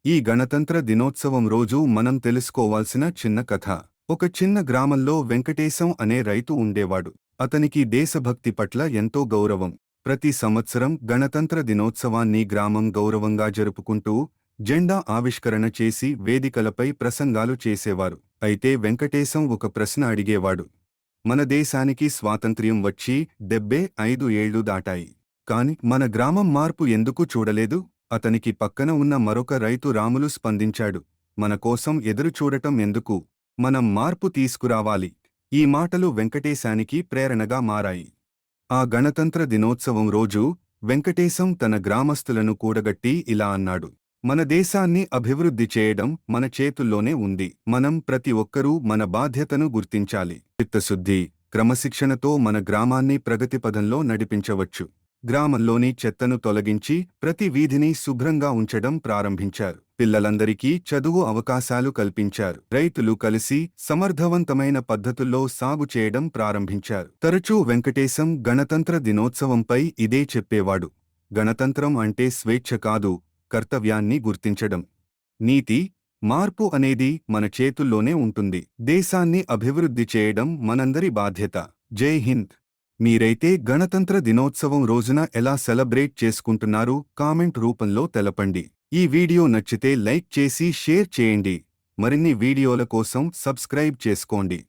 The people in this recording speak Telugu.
ఈ గణతంత్ర దినోత్సవం రోజు మనం తెలుసుకోవాల్సిన చిన్న కథ. ఒక చిన్న గ్రామంలో వెంకటేశం అనే రైతు ఉండేవాడు. అతనికి దేశభక్తి పట్ల ఎంతో గౌరవం. ప్రతి సంవత్సరం గణతంత్ర దినోత్సవాన్ని గ్రామం గౌరవంగా జరుపుకుంటూ జెండా ఆవిష్కరణ చేసి వేదికలపై ప్రసంగాలు చేసేవారు. అయితే వెంకటేశం ఒక ప్రశ్న అడిగేవాడు. మన దేశానికి స్వాతంత్ర్యం వచ్చి 75 ఏళ్లు దాటాయి. కాని మన గ్రామం మార్పు ఎందుకు చూడలేదు? అతనికి పక్కన ఉన్న మరొక రైతు రాములు స్పందించాడు. మన కోసం ఎదురుచూడటం ఎందుకు? మనం మార్పు తీసుకురావాలి. ఈ మాటలు వెంకటేశానికి ప్రేరణగా మారాయి. ఆ గణతంత్ర దినోత్సవం రోజు వెంకటేశం తన గ్రామస్తులను కూడగట్టి ఇలా అన్నాడు. మన దేశాన్ని అభివృద్ధి చేయడం మన చేతుల్లోనే ఉంది. మనం ప్రతి ఒక్కరూ మన బాధ్యతను గుర్తించాలి. చిత్తశుద్ధి, క్రమశిక్షణతో మన గ్రామాన్ని ప్రగతిపథంలో నడిపించవచ్చు. గ్రామంలోని చెత్తను తొలగించి ప్రతి వీధిని శుభ్రంగా ఉంచడం ప్రారంభించారు. పిల్లలందరికీ చదువు అవకాశాలు కల్పించారు. రైతులు కలిసి సమర్థవంతమైన పద్ధతుల్లో సాగు చేయడం ప్రారంభించారు. తరచూ వెంకటేశం గణతంత్ర దినోత్సవంపై ఇదే చెప్పేవాడు. గణతంత్రం అంటే స్వేచ్ఛ కాదు, కర్తవ్యాన్ని గుర్తించడం. నీతి, మార్పు అనేది మన చేతుల్లోనే ఉంటుంది. దేశాన్ని అభివృద్ధి చేయడం మనందరి బాధ్యత. జై హింద్. మీరైతే గణతంత్ర దినోత్సవం రోజున ఎలా సెలబ్రేట్ చేసుకుంటున్నారు? కామెంట్ రూపంలో తెలపండి. ఈ వీడియో నచ్చితే లైక్ చేసి షేర్ చేయండి. మరిన్ని వీడియోల కోసం సబ్స్క్రైబ్ చేసుకోండి.